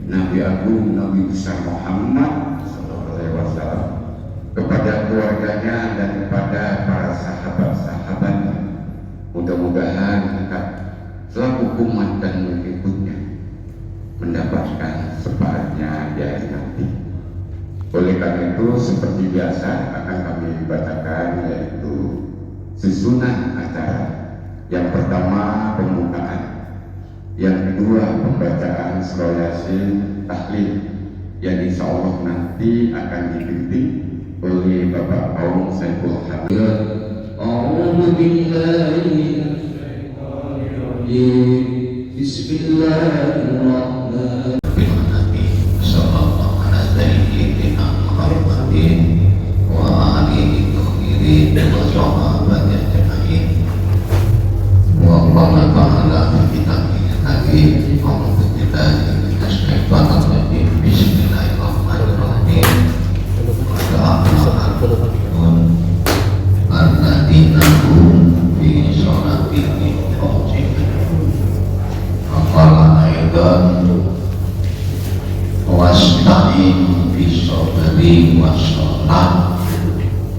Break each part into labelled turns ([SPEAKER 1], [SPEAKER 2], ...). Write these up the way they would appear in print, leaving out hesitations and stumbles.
[SPEAKER 1] Nabi Agung Nabi besar Muhammad SAW, kepada keluarganya dan kepada para sahabat-sahabatnya. Mudah-mudahan kita selaku umat dan mengikutnya mendapatkan syafaatnya di akhir nanti. Oleh karena itu, seperti biasa akan kami bacakan yaitu susunan acara. Yang pertama pembukaan, yang kedua pembacaan surah Yasin tahlil yang insya Allah nanti akan dipimpin oleh Bapak Aung Saiful Hidayat. A'udzu billahi minasyaitonir rajim. Bismillahirrahmanirrahim.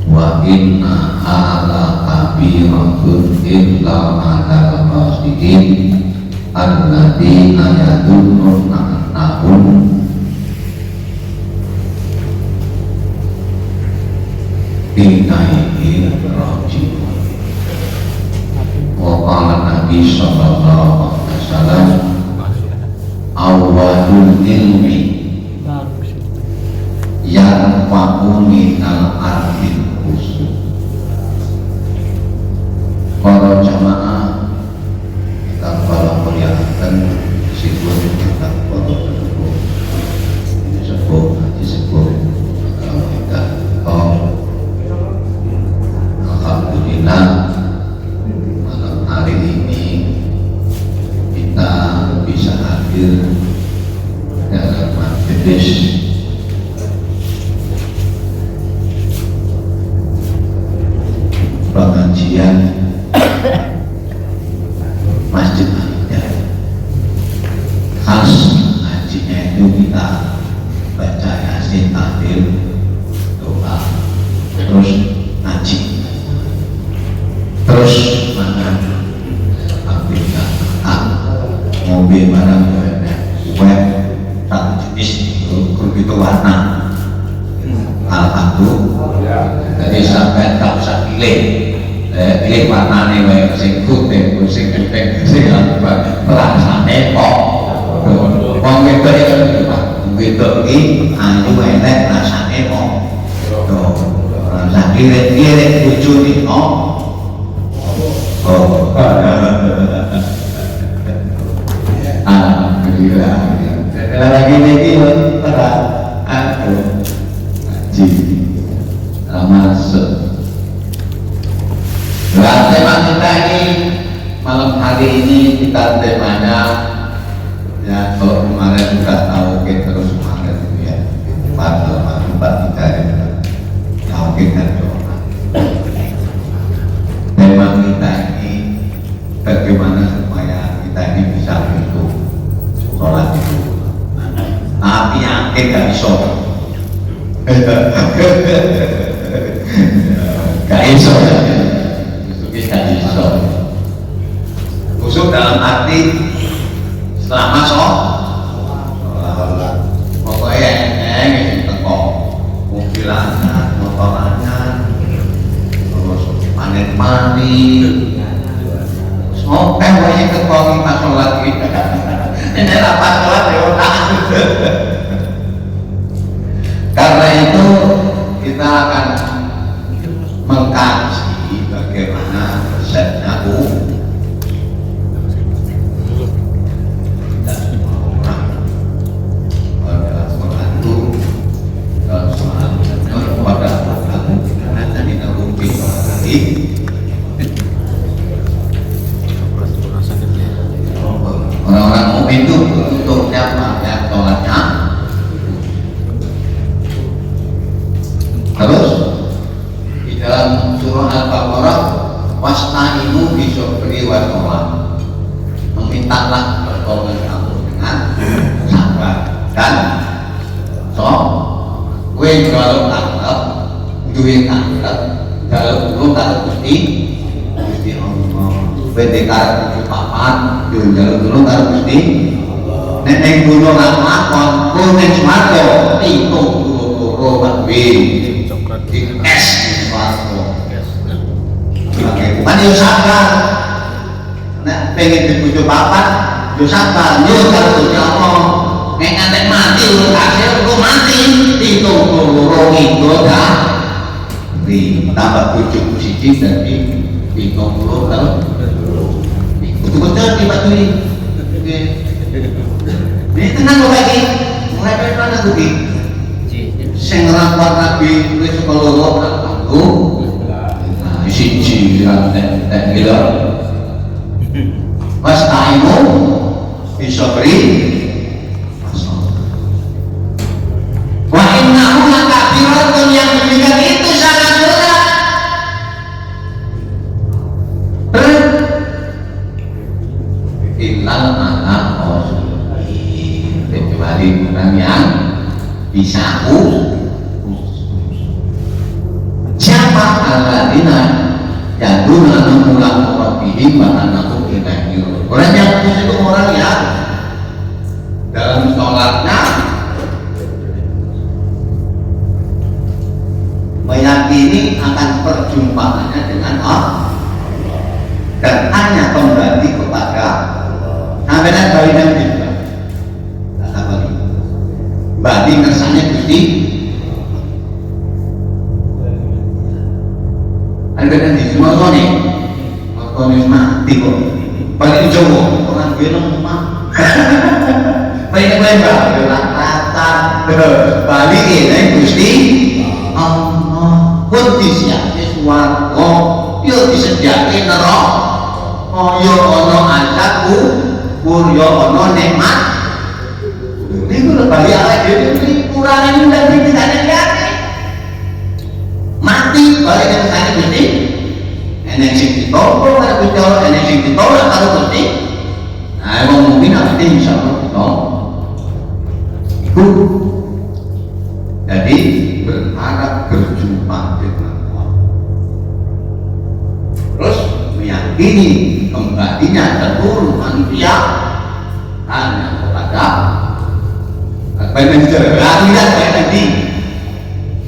[SPEAKER 1] Wa inna ala kabiratun illa ala khasirin alladzina yadunnuna annahum ilaihi raji'un. Wa qala Nabi sallallahu alaihi wasallam awwadul ilmi yarfa'u minal ardil khusus. Para jamaah kita kalau melihatkan siklus kita pada tersebut disebut kita alhamdulillah malam hari ini kita bisa hadir dalam majelis pengajian Masjid Al-Hidayah. Khas ngajinya itu kita baca Yasin, tahlil, doa, terus ngaji, terus makan, ambil mobil barang web satu jenis itu warna alhamdulillah. Jadi sampai tak usah pilih warnane wae, sing putih, sing putih, sing rasane kok. Wong wedok iki ayu elek rasane kok. Rasa kire-kire bojone kok. Alhamdulillah. Lagi iki terang ngaji masuk. Nah, tema kita ini malam hari ini kita temanya ya, kalau kemarin sudah tahu kita terus kemarin itu ya pada tempat kita ya oke kan. Tema kita ini bagaimana supaya kita ini bisa hidup sholat itu, tapi yakin gak bisa. Gak iso ya, gak iso. Khusus dalam arti setelah masuk pokoknya ini teko mobil anyar, motor anyar, terus panen mani, sampai banyak teko kita sholat kita. Ini apa sholat ya? Karena itu kita akan mengkaji bagaimana resepnya dan semua orang adalah membantu pada karena kita mungkin tadi orang-orang mukmin itu untuk siapa? Ya sholatnya duwe akhirat dalam ulung karo Gusti Allah. Bete karo Gusti papat yo njaluk ulung karo Gusti. Nek ning gunung lakon kuning swarga pitung loro kabeh. Di es swarga. Bukan yo sabar. Nek pengen dibujuk papat yo sabar yo karo Gusti Allah. Nek ngantek mati urung hasil kok mati pitung loro itu dah di tambah bujuk siji dadi pitung loro karo betul-betul di batu ini. Ini tenang kok lagi mulai pelan aku ki sing ngrawat nabi wis loro aku siji lan tek gila was taimu bisa beri wa innahu lakabiratun yang demikian itu sangat berat. Illal anak kecuali orang yang bisa siapa alladzina yaduna namulang rabbihim wa annahum ilaihi raji'un. Orang yang khusus itu orang yang dalam sholatnya meyakini akan perjumpaannya dengan Allah dan hanya kembali kepada sampai dan balik nanti juga kata balik kersanya Gusti ada nanti semua koni mati kok balik Jawa orang bilang mah banyak rata balik ini Gusti pun disiapkan suarga yo disediakan neraka yo ono azabku pur yo ono nikmat ini kalau balik awake dhewe iki kurang dan tidak ada mati balik ke sana Gusti enek sing ditolong karo Gusti Allah enek sing ditolak karo Gusti nah wong mungkin ati insyaallah ditolong iku jadi berharap berjumpa dengan Allah terus meyakini kembalinya seluruh manusia hanya kepada manajer akhirat kayak tadi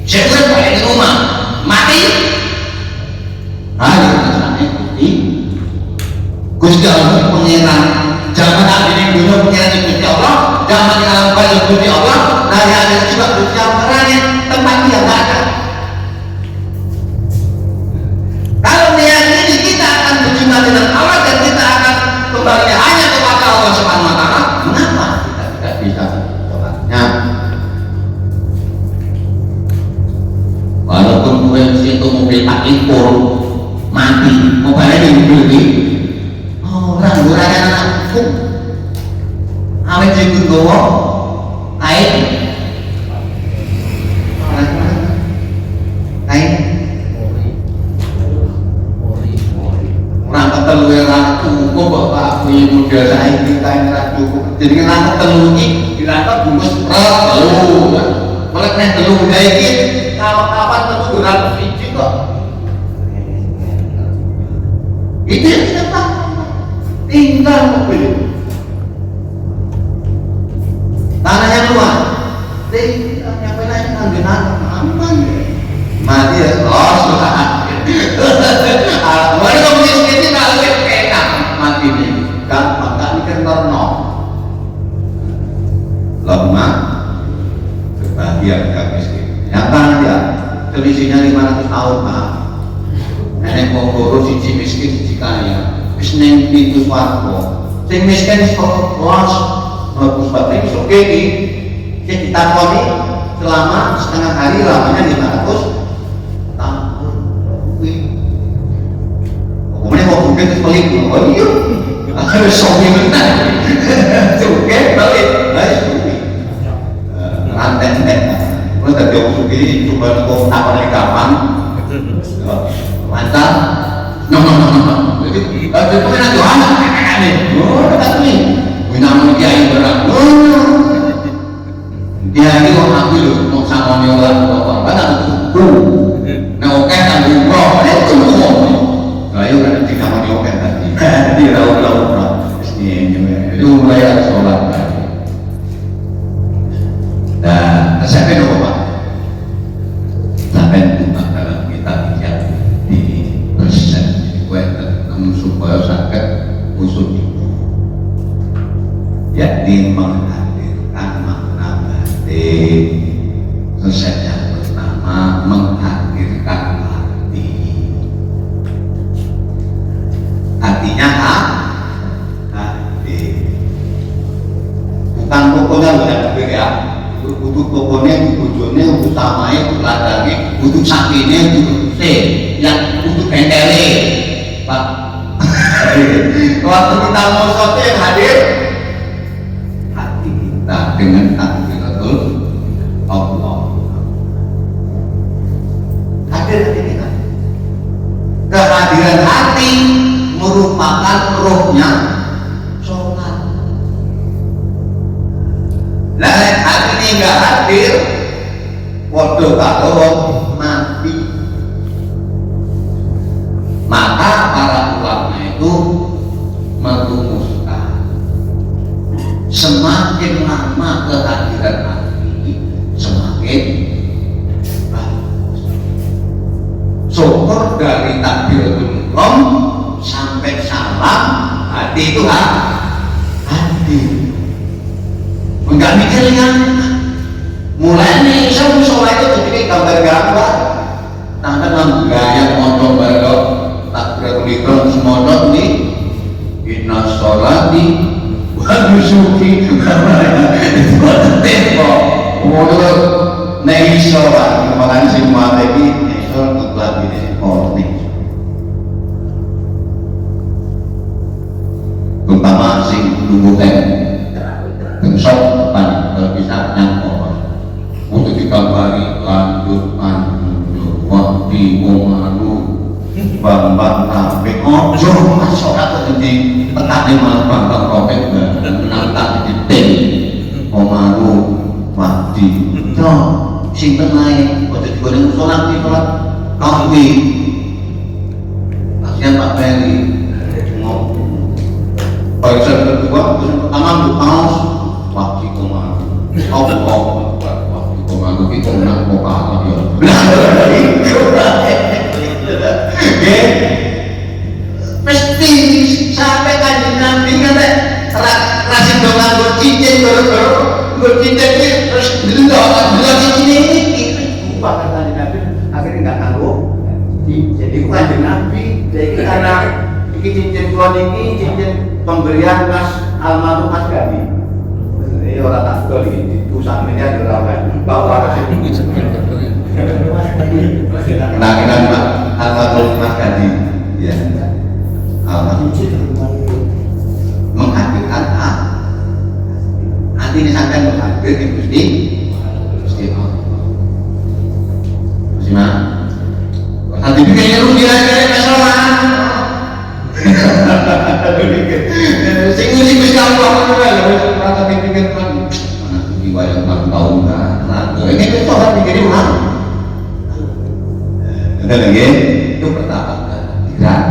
[SPEAKER 1] saya balik di rumah mati hanya kesannya Gusti Allah pengiran zaman nabi ini dunia pengiran Gusti Allah zaman yang banyak Gusti Allah dari ada juga Gusti Allah tempat dia nggak ada. Kalau meyakini kita akan berjumpa dengan Allah dan kita akan kembali hanya kepada Allah Subhanahu Wa Taala, mengapa kita tidak bisa sholatnya? Walaupun mobil itu mobil tak impor mati, mobilnya dibeli orang guranya anakku, awet juga gowo, air. Orang ketelu yang cukup bapak punya model saya kita yang cukup jadi orang ketelu ini dirangkap bungkus telu mulai nih telu kayak gini kapan telu dengan biji kok itu yang kita tahu tinggal mobil tanahnya luas tinggal nyampe lagi ngambil aman mati ya Wali komunis ini kalau enak mati nih, gampang kan ikan terno. Lemah, berbahagia gak miskin. Nyata aja, selisihnya 500 tahun mah. Nenek Mongoro siji miskin siji kaya. Wis neng pintu swarga. Sing miskin kok bos, bagus banget oke iki. Sing ditakoni selama setengah hari lamanya 500 kemudian mau bukan pelik, oh iya, ada sombong benar, cukai balik, cukai, rantai, kalau tadi aku suki coba kau takon lagi gampang, mantap, no, jadi itu kan ada anak, nih, oh tak nih, bina mau kiai berat, dia ini orang ambil, mau sama orang, apa, resep yang pertama menghadirkan hati. Hatinya hati. Bukan pokoknya udah ya. Untuk pokoknya, untuk tujuannya, untuk samanya, untuk ladangnya, untuk sapinya, untuk yang untuk bengkelnya, Pak. Waktu kita mau sote yang hadir hati kita dengan takbiratul Allah. Hadir hati kita. Kehadiran hati merupakan rohnya sholat. Nah, hati ini nggak hadir, waduh kalau mati. Maka para ulama itu merumuskan semakin lama kehadiran hati semakin bagus. Syukur dari takbiratul ihram sampai salam hati itu hati. Enggak mikir yang mulai nih sholat itu jadi gambar-gambar tangan menggayat motor baru takbiratul ihram semono nih inna sholati wa nusuki itu tempo motor nih sholat makanya semua lagi nih sholat mutlak ini nih terutama sing nunggu gengsok depan kalau bisa nyangkut untuk digambari lanjut waktu omaru bambang tapi ojo masuk atau jadi petani malah bambang robek dan menantang di tim omaru waktu itu simpen lain ojo digoreng sholat di sholat kawi kasihan Pak Ferry Baiklah kedua, pertama berpaus waktu komandu. Waktu komandu kita menang pokal ya. Mesti sampai kanjeng Nabi kata rasi dongan bercincin bercincin terus dulu cincin ini. Lupa kata kanjeng Nabi akhirnya nggak tahu. Jadi kanjeng Nabi jadi karena iki cincin tuan ini cincin pemberian Mas almarhum Mas Gadi. Ini orang tak tahu ini tulisannya dirawat bawa ke sini. Kenangan Mas almarhum Mas Gadi. Ya. Almarhum menghadirkan hati ini sampai menghadir di Gusti Allah. Gimana? Nanti bikinnya lu kira-kira masalah. Sing wis Allah ora pikir kan anak jiwa yang 6 tahun kan ini itu orang pikirin orang ada lagi itu pertahankan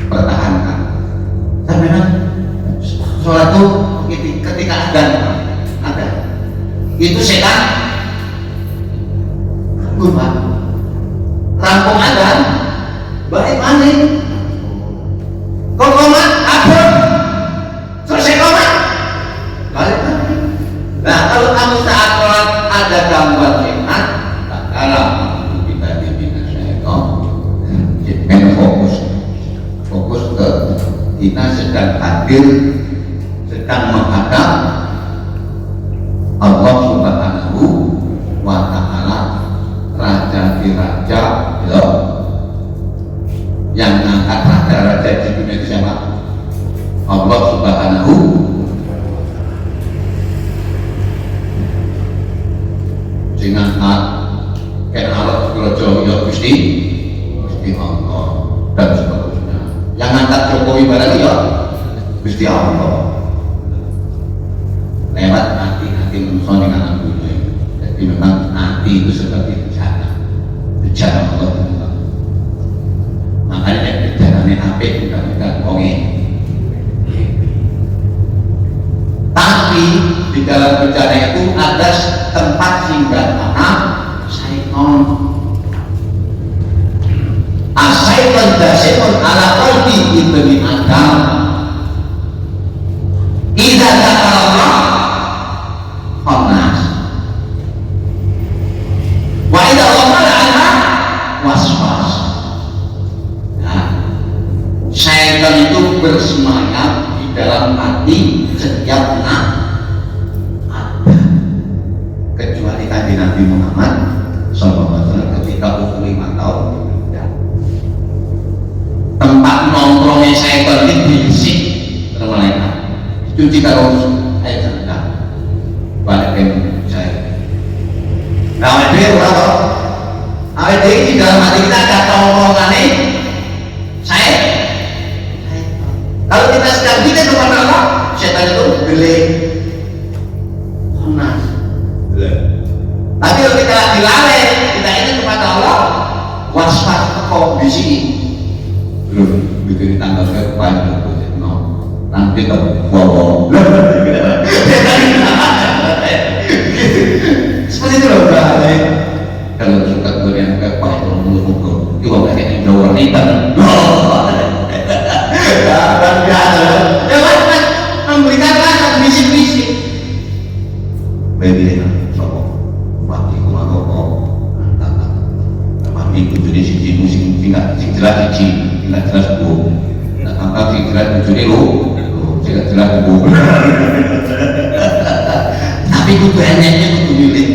[SPEAKER 1] pertahankan dan memang sholat itu ketika ada itu setan Pak rampung ada balik balik kok komat apa selesai komat balik balik. Nah kalau kamu saat sholat ada gangguan setan tak kalah kita dibina setan jadi fokus ke kita sedang hadir sedang menghadap Allah Subhanahu wa ta'ala raja di raja yang mengangkat raja-raja di dunia itu siapa? Allah Subhanahu dengan kena Allah Subhanahu ya Gusti Allah dan seterusnya. Yang ngangkat Jokowi barang ya Gusti Allah lewat hati manusia dengan alam dunia. Jadi memang hati itu seperti bencana Allah. Makanya berjalannya apik bukan kongi. Tapi di dalam bencana itu ada tempat singgah tanah syaitan. Asyaitan dasyaitan ala qalbi ibni Adam. Idza dzakara Allah khanas karo ayo seneng balik saya nah awet dhewe ora to awet dhewe di dalam hati kita ada omongan saya kalau kita sedang bikin kepada Allah setan itu beli onas tapi kalau kita lagi lalai kita ingat kepada Allah waswas kok bisi belum bikin tanggal ke panjang nanti tak bawa seperti itu loh kalau suka gorengan kayak pak itu menurut juga kayak Jawa wanita ya memberikan rasa bisik-bisik baby sopo mati kuma kok mati itu di sisi musik tinggal jelas cici tinggal jelas bu angka jelas tujuh lo tidak jelas bu tapi kudu enaknya kudu milih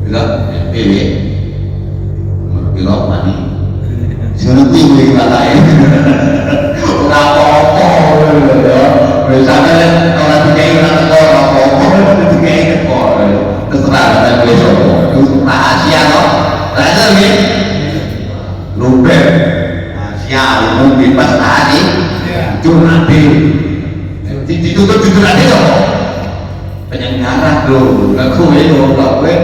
[SPEAKER 1] bilang pilih bilang mani seperti milih lain apa-apa misalnya orang dikai orang sekolah apa-apa dikai sekolah terserah dan besok itu rahasia loh rahasia ini lupa rahasia umum bebas tadi jujur nanti ditutup jujur nanti loh penyelenggara loh gak gue loh gak gue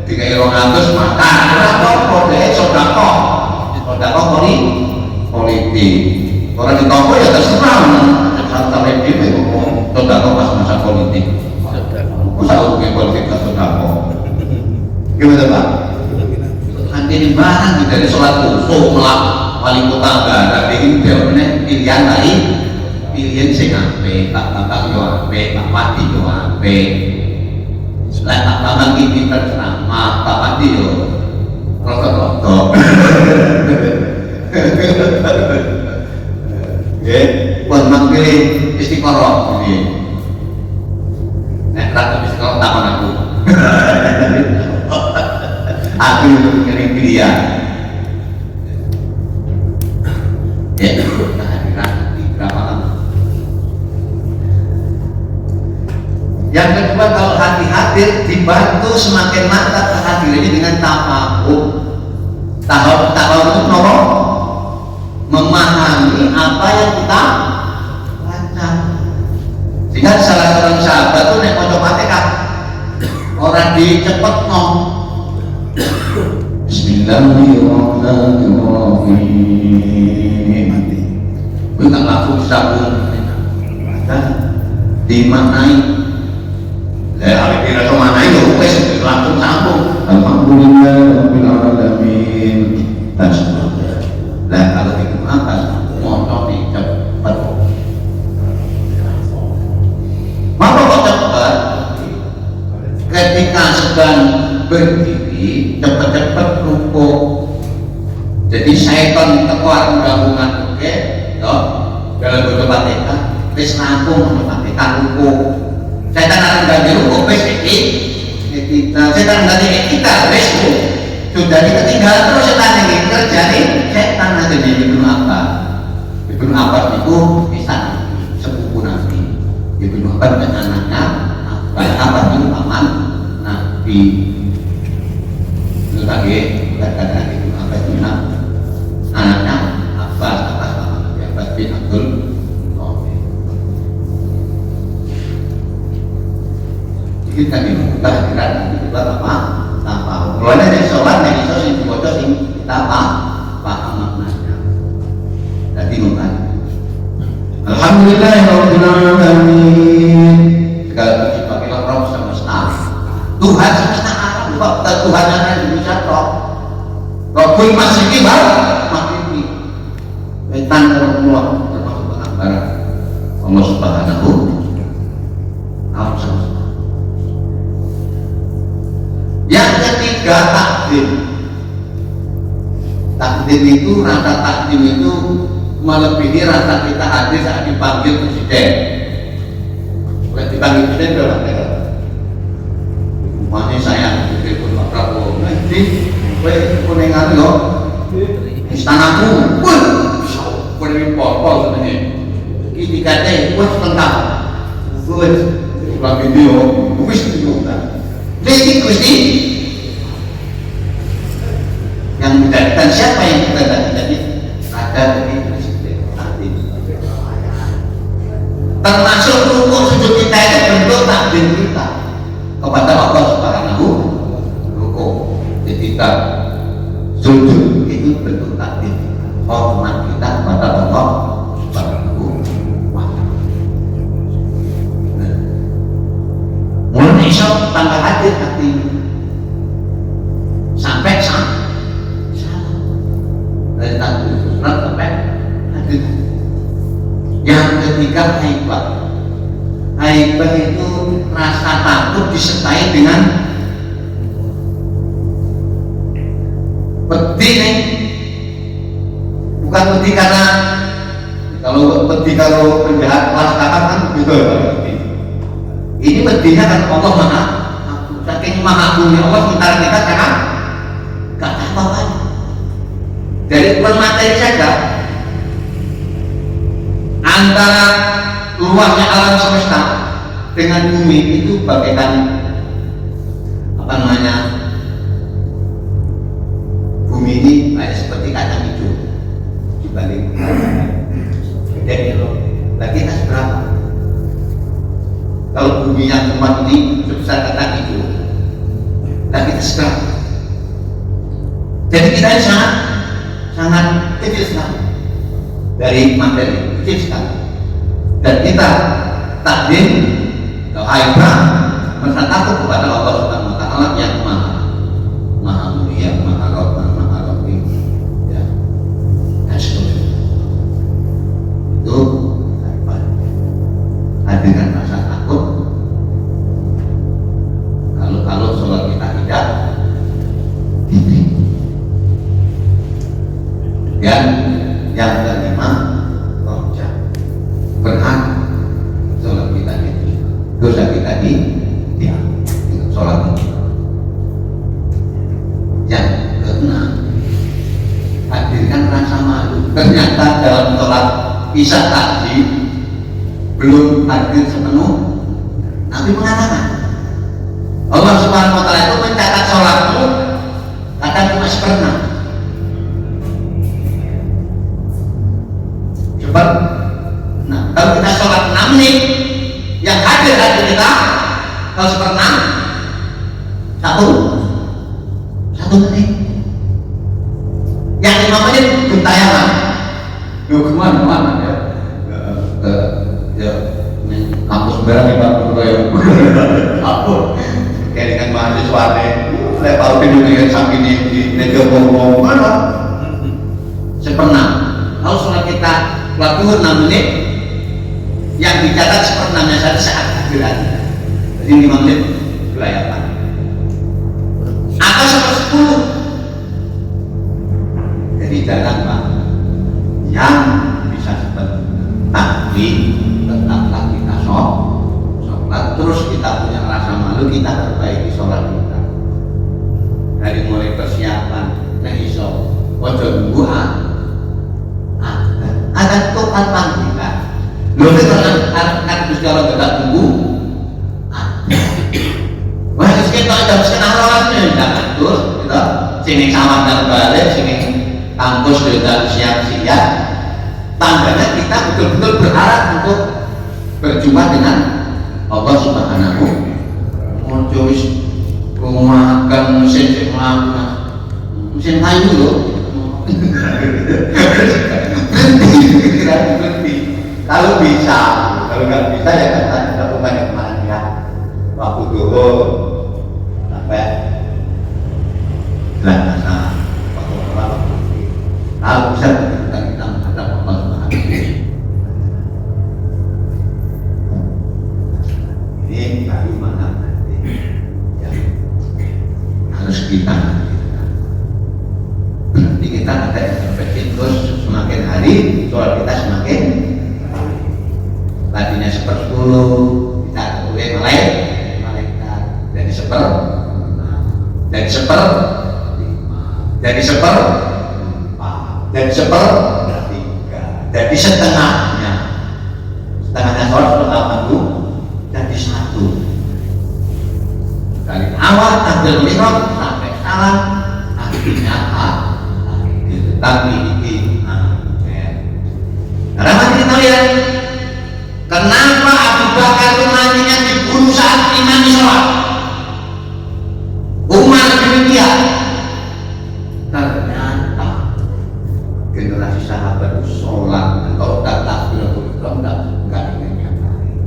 [SPEAKER 1] dikai orang atas makan apa-apa deh sodako politik orang di toko ya terserah sampai di ngomong sodako pas masa politik masa urusan politik ke sodako gimana pak? nanti di mana dari sholat khusus wali kota nggak ada bikin pilihan tadi pilihan sing ape tak yo ape tak mati yo ape selain tak taman ini terceramah tak mati yo rotok-rotok ya, buat manggil istiqoroh ini nek ratu istiqoroh takon aku ngirim pilihan ya, kehadiran di berapa lama yang kedua kalau hati hadir dibantu semakin mantap kehadiran ini dengan tafakur tafakur itu memahami apa yang kita baca sehingga salah seorang sahabat itu nek maca Fatihah orang dicepet no Bismillahirrahmanirrahim kita langsung sabun dimaknai ya kira kemanai ya wes langsung sambung alhamdulillahirabbil alamin dan seterusnya. Nah kalau itu atas motor di cepat maka kok cepat ketika sedang berdiri cepat-cepat rukuk jadi syaitan tekuan gabungan oke dalam baca Fatihah wis rampung Fatihah rukuk syaitan akan ganti rukuk wis kita syaitan ganti kita wis sudah ketinggalan terus setan ini terjadi setan aja jadi Ibnu Abbas itu bisa sepupu Nabi Ibnu Abbas dan anaknya Abbas itu paman Nabi itu lagi kata Ibnu Abbas itu anaknya Abbas paman Nabi Abbas bin Abdul kita dibuka kira kita apa kalau ada sholat yang iso sing dibaca sing kita paham maknanya. Jadi bukan. Alhamdulillahirabbil alamin. Segala puji bagi Rabb semesta. Tuhan semesta alam kok Tuhan yang ada di Indonesia kok. Rabbul Masyriqi wal Maghribi. Wetan Allah termasuk barat. Allah Subhanahu wa ta'ala. Yang ketiga takdim itu rasa takdim itu melebihi rasa kita hadir saat dipanggil presiden. Kalau dipanggil presiden berapa kali? Makanya saya telepon Pak Prabowo nanti kuningan lo istanaku pun kuning pol sebenarnya ini katanya pun tentang wis ulang video wis diulang. Jadi Gusti yang menjadikan siapa yang kita jadi ada di Presiden takdim. Termasuk rukuk sujud kita itu bentuk takdim kita kepada Allah Subhanahu. Rukuk ketika sujud itu bentuk takdim hormat kita kepada Allah Subhanahu wa ta'ala. Mulai esok tanggal hadir hati sampai dari takdir surat sampai hadir. Yang ketiga haibah. Haibah itu rasa takut disertai dengan pedih nih. Bukan pedih karena kalau penjahat kelas kakak kan begitu ya Pak. Ini pedihnya kan Allah maha saking maha punya Allah sementara kita sekarang gak apa-apa. Dari materi saja antara luasnya alam semesta dengan bumi itu bagaikan apa namanya, bumi ini kayak seperti kacang hijau dibanding bedanya loh. Nah kita seberapa? Kalau bumi yang tempat ini sebesar kacang hijau, nah kita seberapa? Jadi kita sangat kecil sekali dari materi, kecil sekali. Dan kita takdim haibah merasa takut kepada Allah Subhanahu wa ta'ala yang maha mulia, maha rahim, ya, dan seterusnya. Itu haibah. Hadirkan rasa takut. Kalau sholat kita tidak dan yang kelima roja, berhak sholat kita diterima, dosa kita diampuni, sholat kita. Yang keenam, hadirkan rasa malu. Ternyata dalam sholat isya tadi belum hadir sepenuh. Nabi mengatakan Allah Subhanahu wa ta'ala itu mencatat sholatmu akan cuma sepenuh. Nah, kalau kita sholat 6 menit, yang hadir kita kalau seperenam 1 menit, yang 5 menit gentayangan. Loh kemana ya? Ya kampus merah nih Pak aku kayak dengan mahasiswa nih saya tahu video sampai di meja ngomong mana seperenam. Kalau sholat kita waktu 6 menit, yang dicatat seperenamnya saja saat takbiran. Jadi 5 menit kelayakan. Atau 10. Jadi jangan Pak, yang bisa seperti tapi tetaplah kita sholat, terus kita punya rasa malu, kita perbaiki sholat kita. Dari mulai persiapan, iso, ojo nunggu ada tokat panggilan. Loh itu kan Gusti Allah tidak tunggu. Wah terus kita jam setengah rolasnya tidak atur, gitu. Sini sama dan balik, sini kampus sudah siap-siap. Tandanya kita betul-betul berharap untuk berjumpa dengan Allah Subhanahu. Ojo wis makan mesin kayu loh. Berhenti. Kalau bisa, kalau nggak bisa ya kan kita bukan yang kemarin ya. Waktu dulu sampai belakang kalau bisa kita menghadap Allah Subhanahu. Ini baru mana nanti yang harus kita berarti kita ada introspeksi terus semakin hari sholat kita semakin tadinya 1/10 kita oleh malaikat jadi 1/5 jadi 1/5 jadi 1/4 jadi 1/3 jadi setengahnya sholat Alhamdulillah awal takbir ihram sampai salam artinya apa? Tapi ini karena mati kalian kenapa Abu Bakar itu matinya dibunuh saat imam sholat? Umar demikian. Ternyata generasi sahabat sholat kalau tak takbir enggak ingat lain.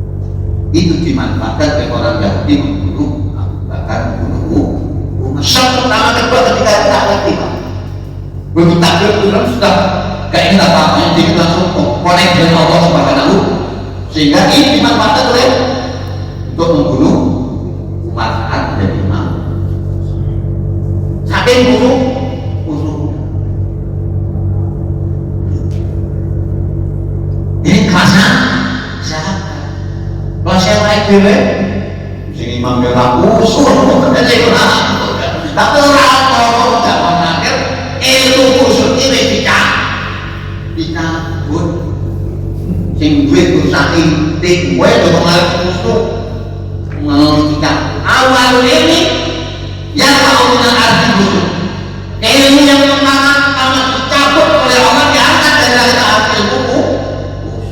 [SPEAKER 1] Itu dimanfaatkan oleh orang Yahudi membunuh Abu Bakar, membunuh Umar. Sholat pertama kedua ketika tak ngerti, begitu takbir ihram sudah gak ingat apa-apa, jadi langsung connect dengan Allah Subhanahu, sehingga ini dimanfaatkan oleh untuk membunuh Umar saat menjadi imam. Saking bunuh ini kerasa siapa? Kalau saya naik dulu, sing imam dia tak usul, dan saya kerasa, tapi orang kalau zaman akhir itu usul ini dicabut, sing duit usaha intik, gue udah mengalir usul, mengalir awal ini yang tahu dengan arti usul, ilmu yang pertama karena dicabut oleh Allah diangkat dari arti buku.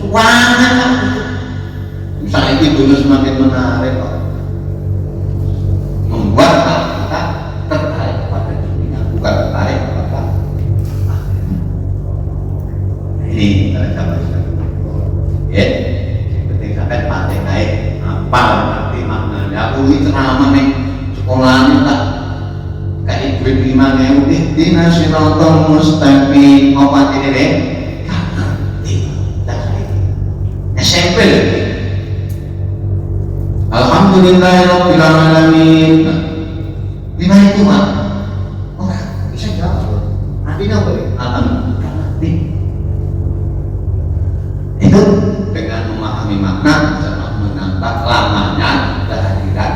[SPEAKER 1] Wangan misalnya itu dulu semakin menarik kok, membuat kita tertarik pada dunia, bukan tertarik pada ini cara ya. Penting sampai pakai naik apa nanti maknanya. Aku ini ceramah nih sekolah ini tak kayak duit 5.000 dina siratal mustaqim apa ini deh SMP. Alhamdulillahirabbil alamin. Lima itu mah. Oh, bisa jawab. Artinya apa? Alhamdulillah. Itu dengan memahami makna bisa menambah lamanya kehadiran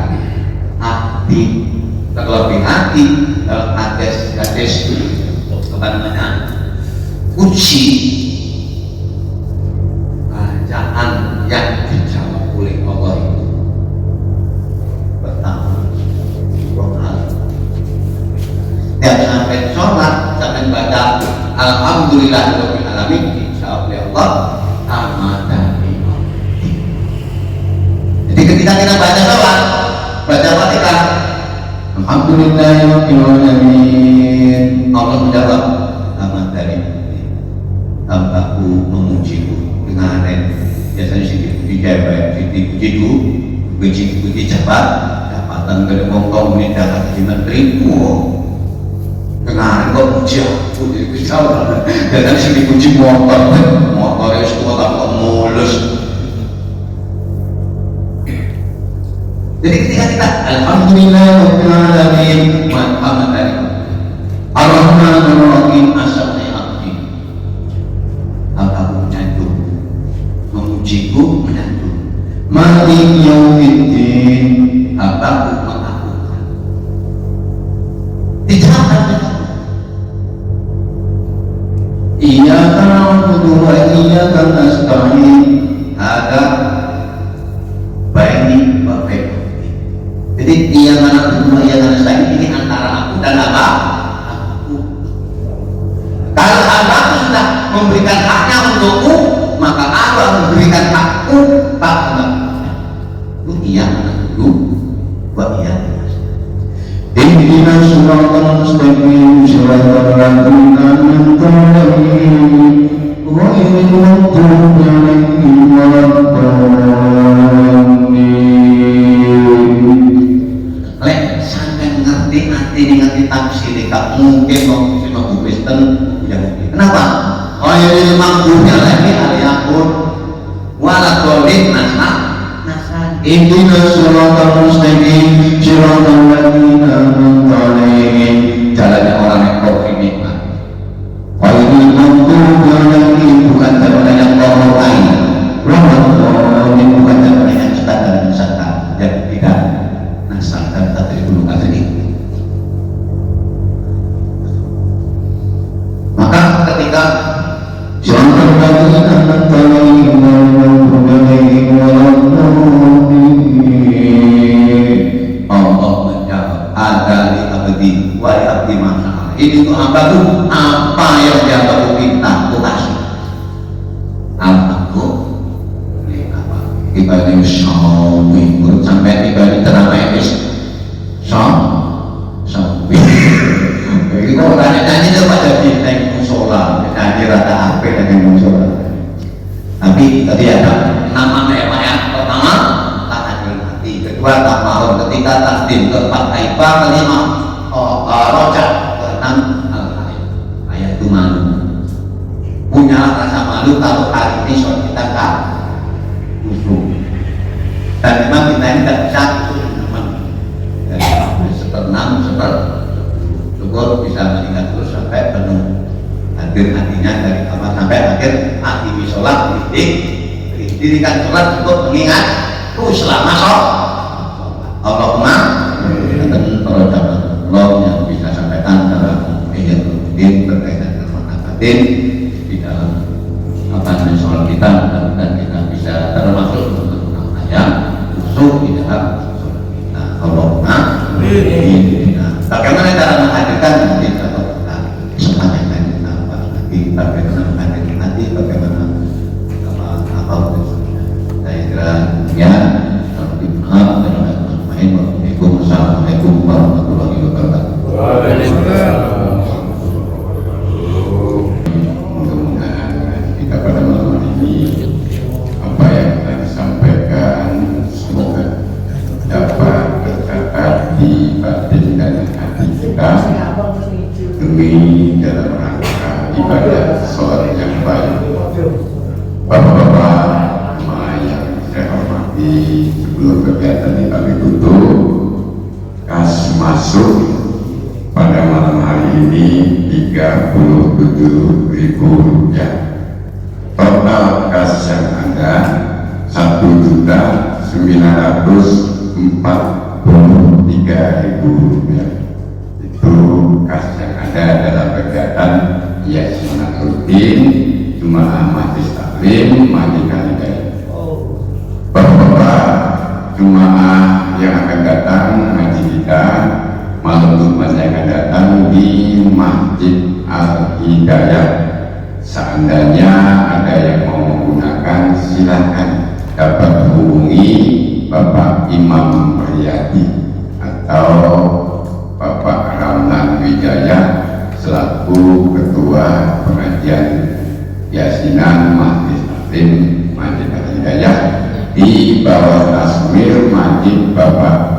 [SPEAKER 1] hati. Terlebih hati dalam hadis apa namanya? Uji bacaan yang dijawab oleh Allah itu pertama Quran. Tiap sampai sholat sampai baca Alhamdulillahirabbil alamin dijawab oleh Allah amadani. Jadi ketika kita baca sholat, baca Fatihah Alhamdulillahirabbil alamin, Allah menjawab amadani, hambaku memujiku dengan biasanya dipuji cewek, dipuji dulu, dipuji cepat, dapatan gede mongkong ini dapat di menteri, dengarin kok puji aku, bisa dan nanti dipuji motor itu semua tak mulus. Jadi ketika kita Alhamdulillahirabbil alamin Muhammad dari Ar-Rahmanir Rahim asalnya abdi, aku menyanjung, memujiku menyanjung, Malik yaumiddin, aku mengagungkan. Dijawab Iyyaka na'budu wa iyyaka nasta'in, ada baini wa baini. Jadi iyyaka na'budu wa iyyaka nasta'in ini antara aku dan apa? Aku. Kalau aku sudah memberikan haknya untukku, maka Allah memberikan hakku pada aku. Iyyaka na'budu wa iyyaka Ihdinas siratal mustaqim siratal ladzina an'amta 'alaihim ghairil maghdubi 'alaihim waladdallin. Lek sampeyan ngerti ngerti tafsir gak mungkin mau Kristen Yahudi. Kenapa? Ghairil maghdubi 'alaihim aliyakun waladdallin nasrani. Ihdinas siratal mustaqim siratal ladzina an'amta 'alaihim, jalannya orang yang kau nikmat. Ghairil maghdubi 'alaihim, bukan jalan yang kau mulai. Waladdallin, bukan jalan yang sesat dan menyesatkan, yang tidak nasal dan tak tergolong tadi. Maka ketika siratal ladzina an'amta 'alaihim ghairil maghdubi 'alaihim waladdallin, ini untuk hambaku, apa yang dia mau minta aku kasih. Hambaku ibadah sawi menurut sampai ibadah teramai wis sawi jadi kok tanya-tanya itu pada bintang musola tadi rata apa dengan musola tapi tadi ada nama ya pertama tak adil hati, kedua tak mau, ketiga takdim, keempat aiba, kelima rojak, keenam ayat itu malu punyalah rasa malu kalau hari ini soal kita kan dan memang kita ini tidak bisa teman seperenam syukur bisa meningkat terus sampai penuh hadir hatinya dari awal sampai akhir hati sholat dirikan sholat untuk mengingat selama sholat Allahumma dan para jamaah yang bisa sampaikan dalam din berkaitan dengan batin di dalam sholat kita dan kita bisa termasuk di dalam Allahumma bagaimana cara menghadirkan nanti kalau kita sepanjangnya kita bahas lagi bagaimana menghadirkan nanti bagaimana apa saya kira ya Assalamualaikum warahmatullahi wabarakatuh. Kita pada malam ini apa yang telah disampaikan dapat tercatat di batin dan hati kita demi dalam rangka ibadah sholat yang baik. Bapak-bapak yang saya hormati, sebelum kegiatan ini kami tutup kas masuk pada malam hari ini 37.000 rupiah. Total kas yang ada 1.943.000 rupiah. Itu kas yang ada dalam kegiatan Yasinah rutin Jemaah Majlis Taklim Majlis Kaligai. Bapak-bapak jemaah yang akan datang ngaji kita malam Jumat yang akan datang di Masjid Al-Hidayah, seandainya ada yang mau menggunakan silahkan dapat menghubungi Bapak Imam Priyadi atau Bapak Ramlan Wijaya selaku Ketua Pengajian Yasinan Majlis Taklim Majlis Al-Hidayah di bawah tasmir Majid Bapak